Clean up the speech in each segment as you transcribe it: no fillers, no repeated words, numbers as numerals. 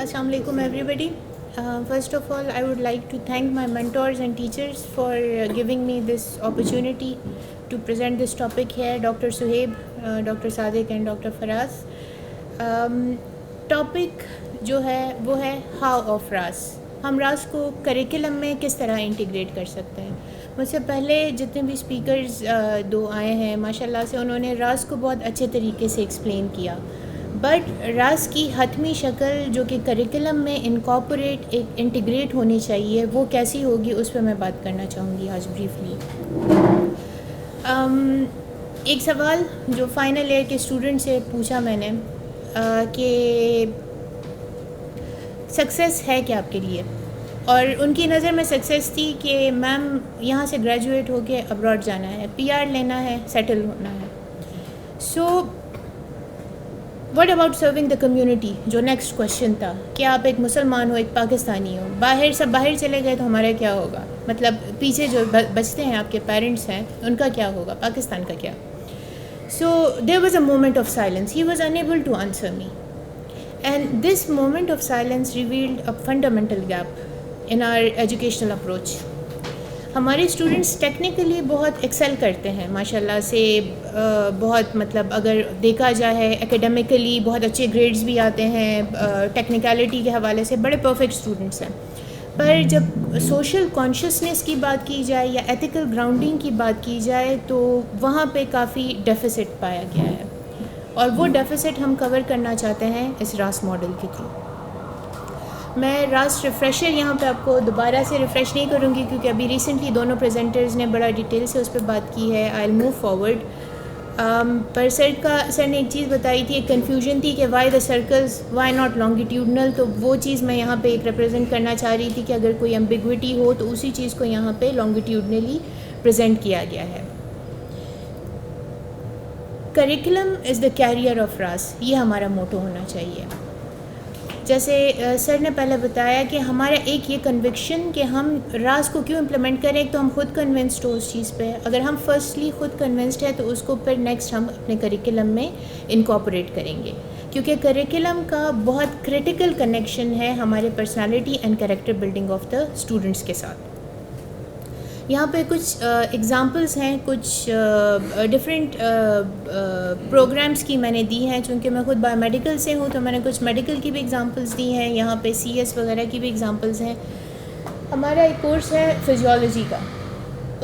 Assalamu alaikum everybody. First of all, I would like to thank my mentors and teachers for giving me this opportunity to present this topic here, Dr. Suhaib, Dr. Sadiq and Dr. Faraz. Topic جو ہے وہ ہے how of RAS. ہم راس کو curriculum میں کس طرح integrate کر سکتے ہیں. مجھ سے پہلے جتنے بھی اسپیکرز دو آئے ہیں ماشاء اللہ سے انہوں نے راس کو بہت اچھے طریقے سے ایکسپلین کیا، بٹ راس کی حتمی شکل جو کہ کریکلم میں انکارپوریٹ ایک انٹیگریٹ ہونی چاہیے وہ کیسی ہوگی اس پہ میں بات کرنا چاہوں گی آج بریفلی. ایک سوال جو فائنل ایئر کے اسٹوڈنٹ سے پوچھا میں نے کہ سکسیس ہے کیا آپ کے لیے، اور ان کی نظر میں سکسیس تھی کہ میم یہاں سے گریجویٹ ہو کے ابراڈ جانا ہے، پی آر لینا ہے، سیٹل ہونا ہے. So what about serving the community, جو نیکسٹ کویشچن تھا کہ آپ ایک مسلمان ہو، ایک پاکستانی ہو، سب باہر چلے گئے تو ہمارا کیا ہوگا، مطلب پیچھے جو بچتے ہیں آپ کے پیرنٹس ہیں ان کا کیا ہوگا، پاکستان کا کیا. So there was a moment of silence, he was unable to answer me. And this moment of silence revealed a fundamental gap in our educational approach. ہمارے اسٹوڈنٹس ٹیکنیکلی بہت ایکسیل کرتے ہیں ماشاء اللہ سے، بہت مطلب اگر دیکھا جائے اکیڈیمکلی بہت اچھے گریڈز بھی آتے ہیں، ٹیکنیکلٹی کے حوالے سے بڑے پرفیکٹ اسٹوڈنٹس ہیں. پر جب سوشل کانشیسنیس کی بات کی جائے یا ایتھیکل گراؤنڈنگ کی بات کی جائے تو وہاں پہ کافی ڈیفیسٹ پایا گیا ہے، اور وہ ڈیفیسٹ ہم کور کرنا چاہتے ہیں اس راس ماڈل کے تھرو. میں راس ریفریشر یہاں پہ آپ کو دوبارہ سے ریفریش نہیں کروں گی کیونکہ ابھی ریسنٹلی دونوں پریزنٹرز نے بڑا ڈیٹیل سے اس پہ بات کی ہے. آئی ول موو فارورڈ. پر سر نے ایک چیز بتائی تھی، ایک کنفیوژن تھی کہ why the circles why not longitudinal, تو وہ چیز میں یہاں پہ ایک ریپرزینٹ کرنا چاہ رہی تھی کہ اگر کوئی ایمبیگوٹی ہو تو اسی چیز کو یہاں پہ لانگیٹیوڈنلی پریزنٹ کیا گیا ہے. Curriculum is the carrier of RAS, یہ ہمارا موٹو ہونا چاہیے. جیسے سر نے پہلے بتایا کہ ہمارا ایک یہ کنوکشن کہ ہم راس کو کیوں امپلیمنٹ کریں، ایک تو ہم خود کنونسڈ ہو اس چیز پہ. اگر ہم فرسٹلی خود کنونسڈ ہے تو اس کو پھر نیکسٹ ہم اپنے کریکلم میں انکارپوریٹ کریں گے، کیونکہ کریکلم کا بہت کرٹیکل کنیکشن ہے ہمارے personality and character building of the students کے ساتھ. یہاں پہ کچھ ایگزامپلس ہیں، کچھ ڈفرینٹ پروگرامس کی میں نے دی ہیں. چونکہ میں خود بایو میڈیکل سے ہوں تو میں نے کچھ میڈیکل کی بھی ایگزامپلس دی ہیں، یہاں پہ سی ایس وغیرہ کی بھی ایگزامپلس ہیں. ہمارا ایک کورس ہے فزیولوجی کا،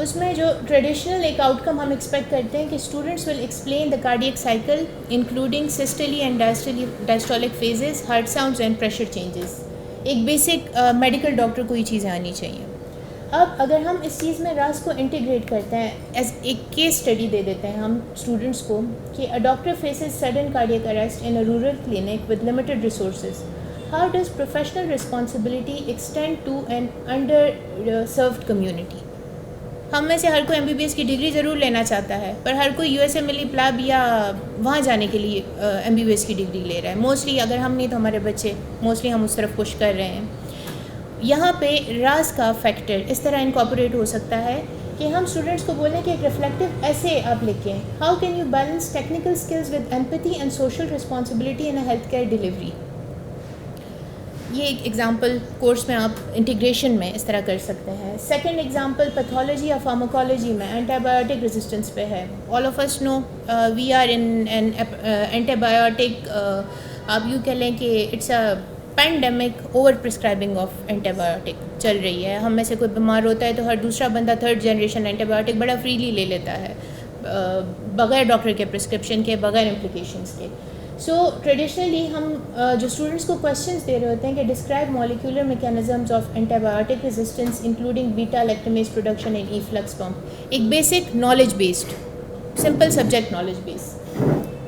اس میں جو ٹریڈیشنل ایک آؤٹ کم ہم ایکسپیکٹ کرتے ہیں کہ students will explain the cardiac cycle including systolic and diastolic phases, heart sounds and pressure changes. ایک بیسک میڈیکل ڈاکٹر کو یہ چیزیں آنی چاہیے. اب اگر ہم اس چیز میں راس کو انٹیگریٹ کرتے ہیں، ایز ایک کیس اسٹڈی دے دیتے ہیں ہم اسٹوڈنٹس کو کہ a doctor faces sudden cardiac arrest in a rural clinic with limited resources, how does professional responsibility extend to an underserved community. ہم میں سے ہر کوئی ایم بی بی ایس کی ڈگری ضرور لینا چاہتا ہے، پر ہر کوئی U S M L PLAB یا وہاں جانے کے لیے ایم بی بی ایس کی ڈگری لے رہا ہے. موسٹلی اگر ہم نہیں تو ہمارے بچے موسٹلی ہم اس طرف پش کر رہے ہیں. یہاں پہ راس کا فیکٹر اس طرح انکارپوریٹ ہو سکتا ہے کہ ہم اسٹوڈنٹس کو بولیں کہ ایک ریفلیکٹیو ایسے آپ لکھیں، how can you balance technical skills with empathy and social responsibility in a health care delivery. یہ ایک ایگزامپل کورس میں آپ انٹیگریشن میں اس طرح کر سکتے ہیں. سیکنڈ ایگزامپل پیتھولوجی یا فارماکالوجی میں اینٹی بایوٹک ریزسٹنس پہ ہے. All of us know we are in an antibiotic, آپ یوں کہہ لیں کہ it's a pandemic over prescribing of antibiotic چل رہی ہے. ہم میں سے کوئی بیمار ہوتا ہے تو ہر دوسرا بندہ تھرڈ جنریشن اینٹی بایوٹک بڑا فریلی لے لیتا ہے بغیر ڈاکٹر کے پرسکرپشن کے، بغیر امپلیکیشنس کے. سو ٹریڈیشنلی ہم جو اسٹوڈنٹس کو کویشچنس دے رہے ہوتے ہیں کہ describe molecular mechanisms of antibiotic resistance including beta lactamase production and efflux pump, ایک basic knowledge based simple subject knowledge base.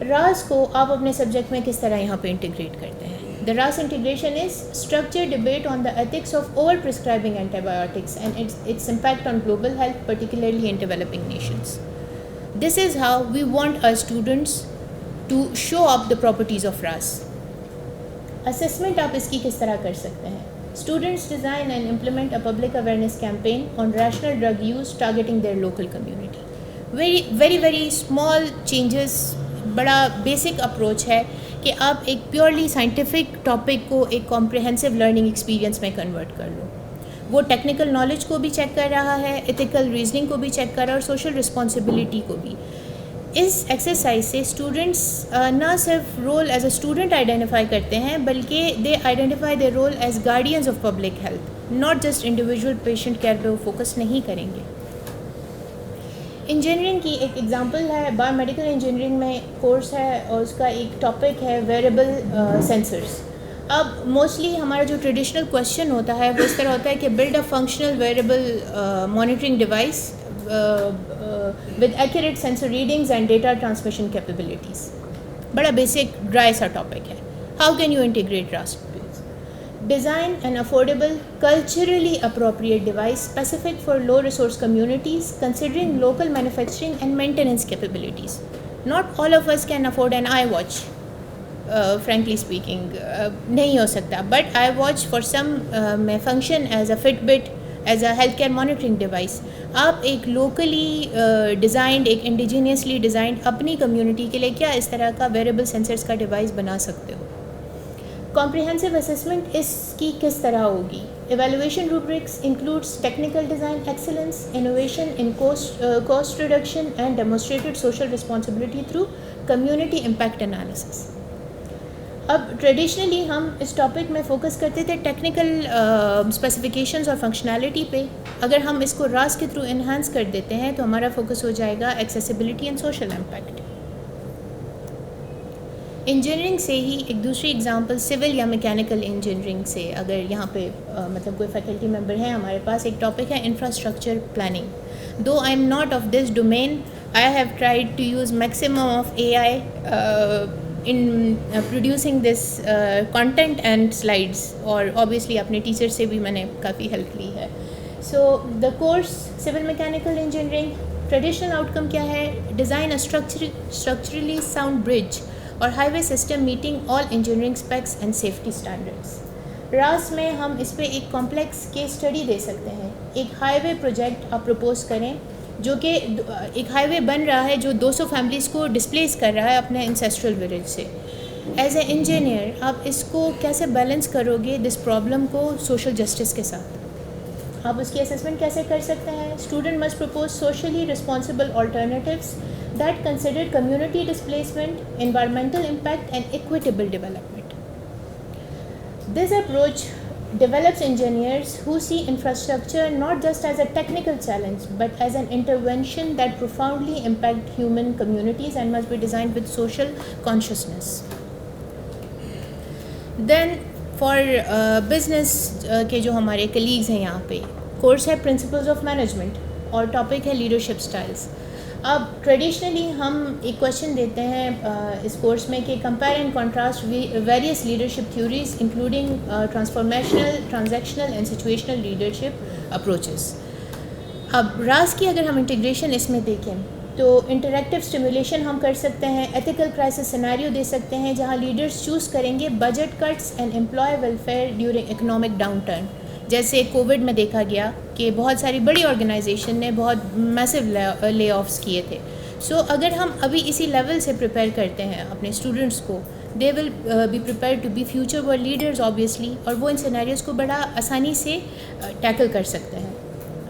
RAS کو آپ اپنے سبجیکٹ میں کس طرح یہاں پہ انٹیگریٹ کرتے ہیں. The RAS integration is structured debate on the ethics of over-prescribing antibiotics and its impact on global health, particularly in developing nations. This is how we want our students to show up the properties of RAS. Assessment آپ اس کی کس طرح کر سکتے ہیں. Students design and implement a public awareness campaign on rational drug use targeting their local community. Very, very, very small changes بڑا basic approach ہے کہ آپ ایک پیورلی سائنٹیفک ٹاپک کو ایک کمپریہنسو لرننگ ایکسپیرینس میں کنورٹ کر لو. وہ ٹیکنیکل نالج کو بھی چیک کر رہا ہے, ایتھیکل ریزننگ کو بھی چیک کر رہا ہے, اور سوشل رسپانسبلٹی کو بھی. اس ایکسرسائز سے اسٹوڈنٹس نہ صرف role as a student identify کرتے ہیں بلکہ they identify the role as guardians of public health, not just individual patient care پہ وہ فوکس نہیں کریں گے. انجینئرنگ کی ایک ایگزامپل ہے, بایو میڈیکل انجینئرنگ میں کورس ہے اور اس کا ایک ٹاپک ہے ویئربل سینسرس. اب موسٹلی ہمارا جو ٹریڈیشنل کویشچن ہوتا ہے وہ اس طرح ہوتا ہے کہ build a functional wearable monitoring device with accurate sensor readings and data transmission capabilities. بڑا بیسک ڈرائی سا ٹاپک ہے. How can you integrate RAS? Design an affordable, culturally appropriate device specific for low resource communities, considering local manufacturing and maintenance capabilities. Not all of us can afford an iWatch, frankly speaking. نہیں ہو سکتا, but iWatch for some may function as a Fitbit, as a health care monitoring device. آپ ایک locally designed, ایک انڈیجینیسلی designed اپنی community کے لیے کیا اس طرح کا ویئربل سینسرس کا ڈیوائس بنا سکتے ہو. کمپریہنسو اسسمنٹ اس کی کس طرح ہوگی. Evaluation rubrics includes technical design excellence, innovation in cost reduction and demonstrated social responsibility through community impact analysis. اب ٹریڈیشنلی ہم اس ٹاپک میں فوکس کرتے تھے ٹیکنیکل اسپیسیفکیشنز اور فنکشنالٹی پہ. اگر ہم اس کو راس کے تھرو انہانس کر دیتے ہیں تو ہمارا فوکس ہو جائے گا accessibility and social impact. Engineering سے ہی ایک دوسری اگزامپل سول یا میکینیکل انجینئرنگ سے, اگر یہاں پہ مطلب کوئی فیکلٹی ممبر ہیں ہمارے پاس, ایک ٹاپک ہے infrastructure planning. Though I am not of this domain, I have tried to use maximum of A I in producing this content and slides, اور obviously اپنے ٹیچر سے بھی میں نے کافی ہیلپ لی ہے. So the course civil mechanical engineering traditional outcome کیا ہے. design a structurally sound bridge اور highway system meeting all engineering specs and safety standards. راس میں ہم اس پہ ایک کمپلیکس کیس اسٹڈی دے سکتے ہیں. ایک ہائی وے پروجیکٹ آپ پروپوز کریں جو کہ ایک ہائی وے بن رہا ہے جو 200 فیملیز کو ڈسپلیس کر رہا ہے اپنے انسیسٹرل ولیج سے. ایز اے انجینئر آپ اس کو کیسے بیلنس کرو گے دس پرابلم کو سوشل جسٹس کے ساتھ. آپ اس کی اسسمنٹ کیسے کر سکتے ہیں. Student must propose socially responsible alternatives that consider community displacement, environmental impact and equitable development. This approach develops engineers who see infrastructure not just as a technical challenge but as an intervention that profoundly impact human communities and must be designed with social consciousness. Then for business کے جو ہمارے colleagues ہیں یہاں پہ, course ہے principles of management اور topic ہے leadership styles. اب ٹریڈیشنلی ہم ایک کویشچن دیتے ہیں اس کورس میں کہ compare and contrast various leadership theories including transformational, transactional and situational leadership approaches. اب راس کی اگر ہم انٹیگریشن اس میں دیکھیں تو انٹریکٹیو اسٹیمولیشن ہم کر سکتے ہیں, ایتھیکل کرائسس سیناریو دے سکتے ہیں جہاں لیڈرس چوز کریں گے budget cuts and employee welfare during economic downturn. جیسے کووڈ میں دیکھا گیا کہ بہت ساری بڑی آرگنائزیشن نے بہت میسو لے آفس کیے تھے. سو اگر ہم ابھی اسی لیول سے پریپیئر کرتے ہیں اپنے اسٹوڈنٹس کو, they will be prepared to be future world leaders obviously, اور وہ ان سینیریوز کو بڑا آسانی سے ٹیکل کر سکتے ہیں.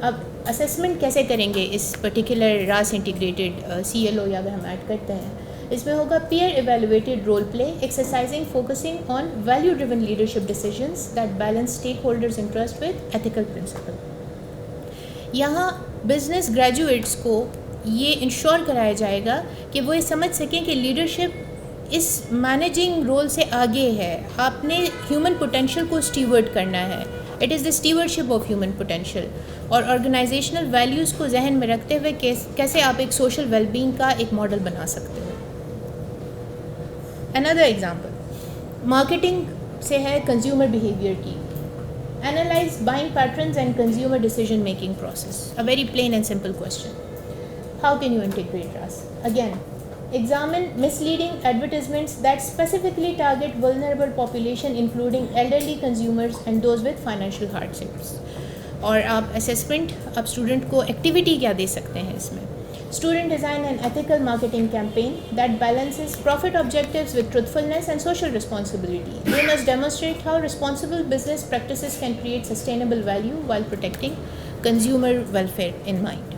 اب اسیسمنٹ کیسے کریں گے اس پرٹیکولر راس انٹیگریٹڈ CLO یا اگر ہم ایڈ کرتے ہیں, اس میں ہوگا peer evaluated role play exercising focusing on value driven leadership decisions that balance stakeholders interest with ethical principle. یہاں بزنس گریجویٹس کو یہ انشور کرایا جائے گا کہ وہ یہ سمجھ سکیں کہ لیڈرشپ اس مینیجنگ رول سے آگے ہے. آپ نے ہیومن پوٹینشیل کو اسٹیورڈ کرنا ہے. It is the stewardship of human potential, اور آرگنائزیشنل ویلیوز کو ذہن میں رکھتے ہوئے کیسے آپ ایک سوشل ویل بینگ کا ایک ماڈل بنا سکتے ہو. another example مارکیٹنگ سے ہے کنزیومر بیہیویئر کی. Analyze buying patterns and consumer decision making process. A very plain and simple question. How can you integrate RAS? Again, examine misleading advertisements that specifically target vulnerable population including elderly consumers and those with financial hardships. اور آپ assessment, آپ student کو activity کیا دے سکتے ہیں اس میں. Student design an ethical marketing campaign that balances profit objectives with truthfulness and social responsibility. They must demonstrate how responsible business practices can create sustainable value while protecting consumer welfare in mind.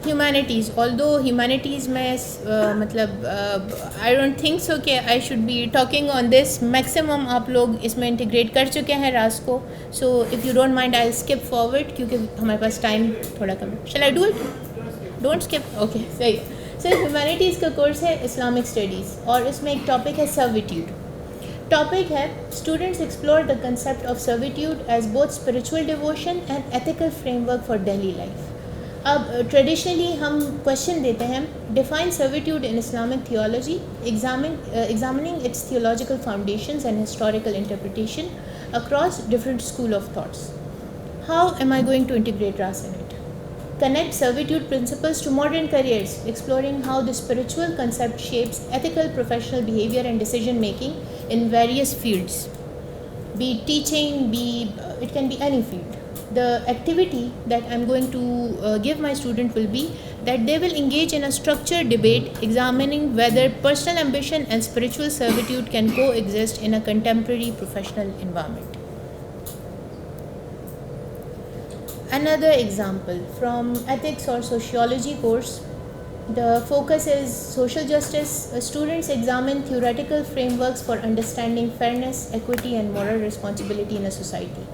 Humanities, although humanities میں مطلب I don't think so کہ I should be talking on this. Maximum آپ لوگ اس میں integrate کر چکے ہیں راز کو. So if you don't mind I'll skip forward کیونکہ ہمارے پاس ٹائم تھوڑا کم ہے. Shall I do it? Don't skip. Okay, صحیح. So humanities کا کورس ہے اسلامک اسٹڈیز اور اس میں ایک ٹاپک ہے servitude. ٹاپک ہے students explore the concept of servitude as both spiritual devotion and ethical framework for daily life. اب traditionally ہم کویشچن دیتے ہیں define servitude in Islamic theology, examining its theological foundations and historical interpretation across different school of thoughts. How am I going to integrate RAS in it? Connect servitude principles to modern careers, exploring how the spiritual concept shapes ethical professional behavior and decision making in various fields, be it teaching, it can be any field. The activity that I'm going to give my student will be that they will engage in a structured debate examining whether personal ambition and spiritual servitude can coexist in a contemporary professional environment. Another example from ethics or sociology course, the focus is social justice. Students examine theoretical frameworks for understanding fairness, equity and moral responsibility in a society.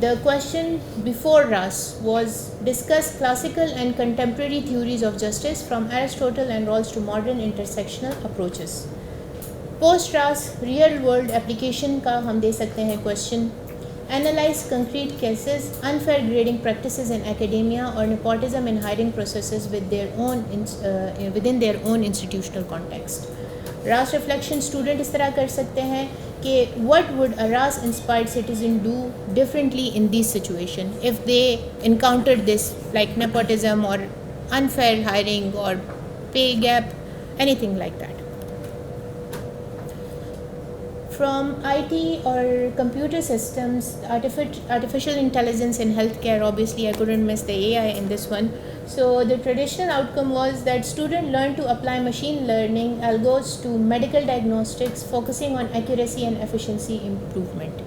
The question before RAS was discuss classical and contemporary theories of justice from Aristotle and Rawls to modern intersectional approaches. Post RAS real world application کا ہم دے سکتے ہیں question. Analyze concrete cases, unfair grading practices in academia or nepotism in hiring processes within their own institutional context. RAS reflection student اس طرح کر سکتے ہیں کہ what would a RAS inspired citizen do differently in this situation if they encountered this, like nepotism or unfair hiring or pay gap, anything like that. From IT or computer systems, artificial intelligence in healthcare, obviously I couldn't miss the AI in this one. So the traditional outcome was that students learned to apply machine learning algos to medical diagnostics, focusing on accuracy and efficiency improvement.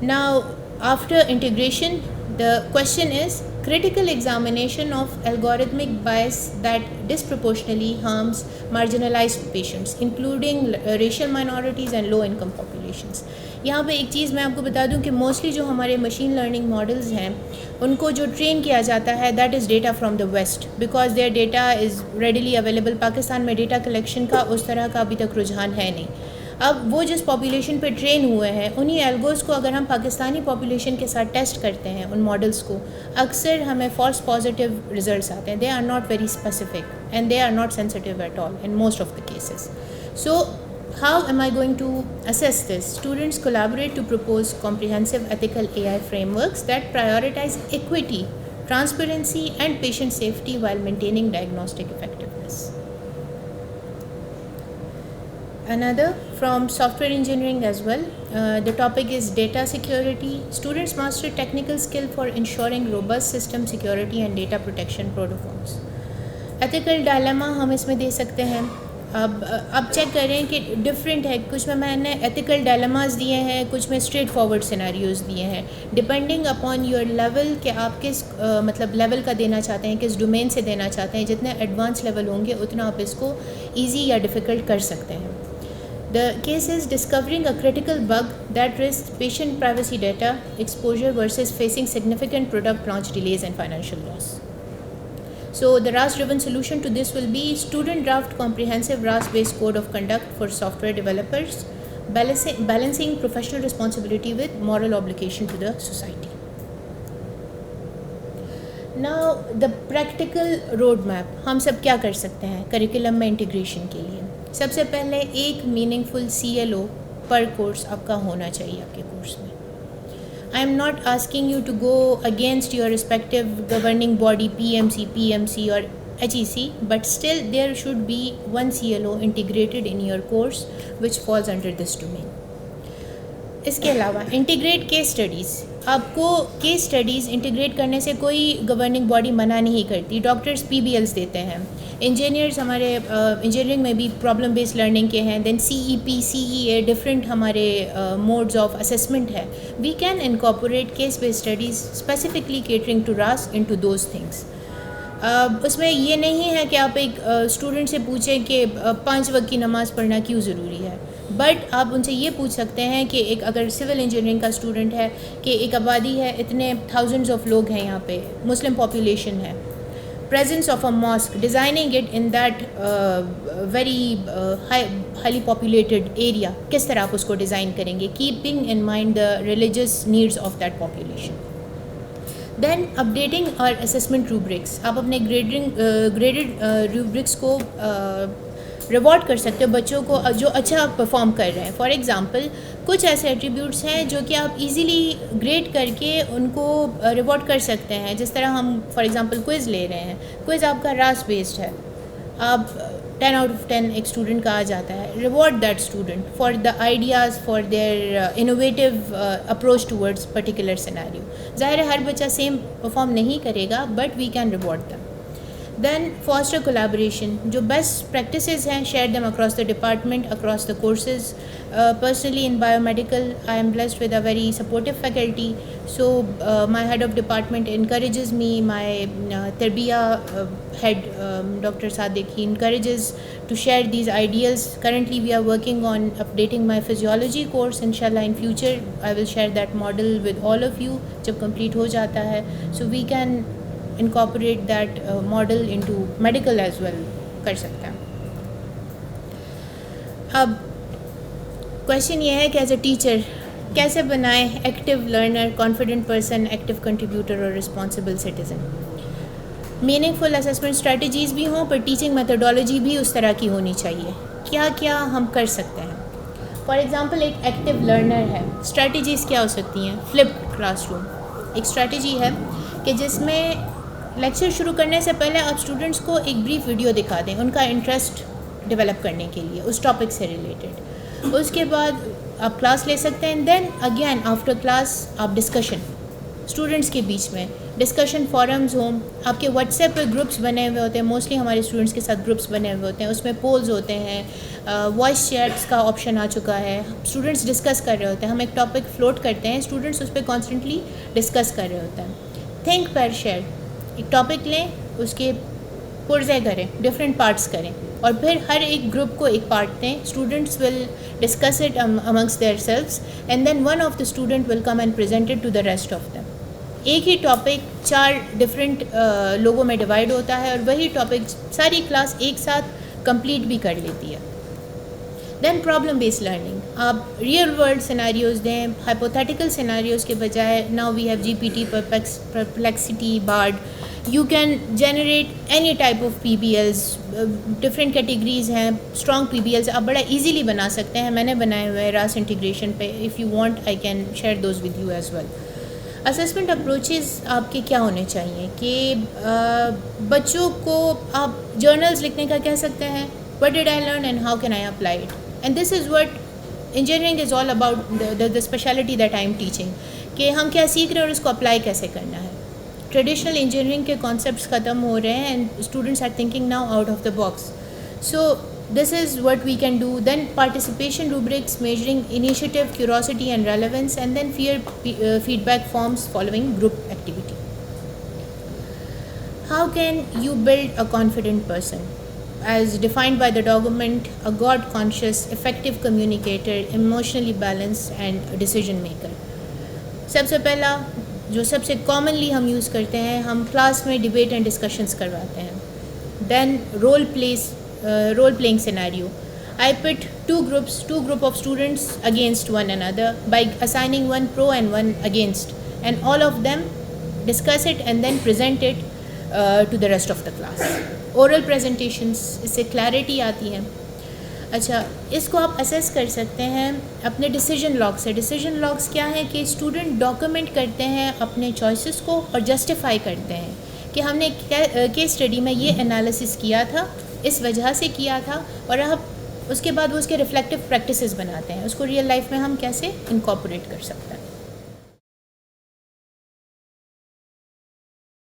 Now, after integration, the question is critical examination of algorithmic bias that disproportionately harms marginalized patients, including racial minorities and low income populations. یہاں پہ ایک چیز میں آپ کو بتا دوں کہ موسٹلی جو ہمارے مشین لرننگ ماڈلز ہیں ان کو جو ٹرین کیا جاتا ہے that is data from the west because their data is readily available. Pakistan میں ڈیٹا کلیکشن کا اس طرح کا ابھی تک رجحان ہے نہیں. اب وہ جس پاپولیشن پہ ٹرین ہوئے ہیں انہی ایلگوز کو اگر ہم پاکستانی پاپولیشن کے ساتھ ٹیسٹ کرتے ہیں ان ماڈلس کو, اکثر ہمیں فالس پازیٹیو ریزلٹس آتے ہیں. They are not very specific and they are not sensitive at all in most of the cases. So how am I going to assess this? Students collaborate to propose comprehensive ethical AI frameworks that prioritize equity, transparency and patient safety while maintaining diagnostic effectiveness. Another from software engineering as well, the topic is data security. Students master technical skill for ensuring robust system security and data protection protocols. Ethical dilemma ہم اس میں دے سکتے ہیں. اب check کر رہے ہیں کہ different ہے. کچھ میں نے ایتھیکل ڈائلماز دیے ہیں, کچھ میں اسٹریٹ فارورڈ سیناریوز دیے ہیں ڈپینڈنگ اپان یور لیول کہ آپ کس مطلب لیول کا دینا چاہتے ہیں, کس ڈومین سے دینا چاہتے ہیں. جتنے ایڈوانس لیول ہوں گے اتنا آپ اس کو ایزی یا ڈیفیکلٹ کر سکتے ہیں. The case is discovering a critical bug that risks patient privacy data exposure versus facing significant product launch delays and financial loss. So the RAS-driven solution to this will be student draft comprehensive RAS-based code of conduct for software developers, balancing professional responsibility with moral obligation to the society. Now the practical roadmap ہم سب کیا کر سکتے ہیں curriculum میں integration کے لیے. سب سے پہلے ایک میننگ فل CLO پر کورس آپ کا ہونا چاہیے آپ کے کورس میں. I am not asking you to go against your respective governing body PMC or HEC, but still there should be one CLO integrated in your course which falls under this domain. اس کے علاوہ integrate case studies. آپ کو case studies integrate کرنے سے کوئی governing body منع نہیں کرتی. ڈاکٹرز PBLs دیتے ہیں, انجینئرز ہمارے انجینئرنگ میں بھی پرابلم بیسڈ لرننگ کے ہیں, دین CEP CEA ڈفرینٹ ہمارے موڈز آف اسسمنٹ ہے. We can incorporate case based studies specifically catering to RAS into those things. اس میں یہ نہیں ہے کہ آپ ایک اسٹوڈنٹ سے پوچھیں کہ 5 وقت کی نماز پڑھنا کیوں ضروری ہے, بٹ آپ ان سے یہ پوچھ سکتے ہیں کہ ایک اگر سول انجینئرنگ کا اسٹوڈنٹ ہے کہ ایک آبادی ہے, اتنے تھاؤزنڈز آف لوگ ہیں یہاں پہ, مسلم پاپولیشن ہے, presence of a mosque, designing it in that very highly populated area, کس طرح آپ اس کو ڈیزائن کریں گے, keeping in mind the religious needs of that population. Then updating اور اسسمنٹ روبرکس. آپ اپنے گریڈڈ روبرکس کو ریوارڈ کر سکتے ہو بچوں کو جو اچھا پرفارم کر رہے ہیں. فار ایگزامپل کچھ ایسے ایٹریبیوٹس ہیں جو کہ آپ ایزیلی گریڈ کر کے ان کو ریوارڈ کر سکتے ہیں. جس طرح ہم فار ایگزامپل کوئز لے رہے ہیں, کوئز آپ کا RAS بیسڈ ہے, آپ 10 out of 10 ایک اسٹوڈنٹ کا آ جاتا ہے. Reward that student for the ideas, for their innovative approach towards particular scenario. ظاہر ہے ہر بچہ سیم پرفارم نہیں کرے گا, but we can reward them. Then foster collaboration. جو بیسٹ پریکٹسز ہیں share them across the department, across the courses. Personally in biomedical I am blessed with a very supportive faculty, so my head of department encourages me, my tarbiya head Dr. Sadiq, he encourages to share these ideas. Currently we are working on updating my physiology course. Inshallah in future I will share that model with all of you jab complete ho jata hai, so we can incorporate that model into medical as well kar sakte hain. اب question یہ ہے کہ as a teacher کیسے بنائیں active learner, confident person, active contributor اور responsible citizen. Meaning فل assessment strategies بھی ہوں, پر teaching methodology بھی اس طرح کی ہونی چاہیے. کیا کیا ہم کر سکتے ہیں؟ فار ایگزامپل ایک ایکٹیو لرنر ہے, اسٹریٹجیز کیا ہو سکتی ہیں؟ فلپڈ کلاس روم ایک اسٹریٹجی ہے کہ جس میں لیکچر شروع کرنے سے پہلے آپ اسٹوڈنٹس کو ایک بریف ویڈیو دکھا دیں ان کا انٹرسٹ ڈیولپ کرنے کے لیے اس ٹاپک سے ریلیٹڈ. اس کے بعد آپ کلاس لے سکتے ہیں. دین اگین آفٹر کلاس آپ ڈسکشن اسٹوڈنٹس کے بیچ میں ڈسکشن فورمز ہوں. آپ کے واٹس ایپ پہ گروپس بنے ہوئے ہوتے ہیں, موسٹلی ہمارے اسٹوڈنٹس کے ساتھ گروپس بنے ہوئے ہوتے ہیں, اس میں پولز ہوتے ہیں, وائس چیٹس کا آپشن آ چکا ہے, اسٹوڈنٹس ڈسکس کر رہے ہوتے ہیں. ہم ایک ٹاپک فلوٹ کرتے ہیں, اسٹوڈنٹس اس پہ کانسٹنٹلی ڈسکس کر رہے ہوتے ہیں. تھنک پیر شیئر, ایک ٹاپک لیں, اس کے پرزے کریں, ڈفرینٹ پارٹس کریں, اور پھر ہر ایک گروپ کو ایک پارٹ دیں. Students will discuss it amongst their selves and then one of the student will come and present it to the rest of them. ایک ہی ٹاپک 4 ڈفرینٹ لوگوں میں ڈیوائڈ ہوتا ہے, اور وہی ٹاپک ساری کلاس ایک ساتھ کمپلیٹ بھی کر لیتی ہے. دین پرابلم بیسڈ لرننگ, آپ ریئل ورلڈ سیناریوز دیں, ہائپوتھیٹیکل سیناریوز کے بجائے. Now we have GPT, Perplexity, Bard. You can generate any type of PBLs, different categories ہیں. اسٹرانگ PBLs آپ بڑا ایزیلی بنا سکتے ہیں, میں نے بنائے ہوئے ہیں RAS انٹیگریشن پہ. If you want I can share those with you as well. Assessment approaches آپ کے کیا ہونے چاہیے کہ بچوں کو آپ جرنلز لکھنے کا کہہ سکتے ہیں, what did I learn and how can I apply it, and this is what engineering is all about, the specialty that I am teaching, کہ ہم کیا سیکھ رہے ہیں اور اس کو اپلائی کیسے کرنا ہے. ٹریڈیشنل انجینئرنگ کے کانسیپٹس ختم ہو رہے ہیں and students are thinking now out of the box. So this is what we can do. Then participation rubrics measuring initiative, curiosity and relevance, and then feedback forms following group activity. How can you build a confident person as defined by the document, a God conscious, effective communicator, emotionally balanced and decision maker. سب سے پہلا جو سب سے commonly ہم use کرتے ہیں, ہم class میں debate and discussions کرواتے ہیں. Then role playing scenario. I put two group of students against one another by assigning one pro and one against, and all of them discuss it and then present it to the rest of the class. Oral presentations, اس سے clarity آتی ہے. اچھا, اس کو آپ assess کر سکتے ہیں اپنے ڈیسیجن لاگ سے. ڈیسیجن لاگس کیا ہے کہ اسٹوڈنٹ ڈاکومنٹ کرتے ہیں اپنے چوائسیز کو اور جسٹیفائی کرتے ہیں کہ ہم نے کیس اسٹڈی میں یہ انالیسس کیا تھا, اس وجہ سے کیا تھا, اور اب اس کے بعد وہ اس کے ریفلیکٹیو پریکٹسز بناتے ہیں، اس کو ریئل لائف میں ہم کیسے انکارپوریٹ کر سکتے ہیں.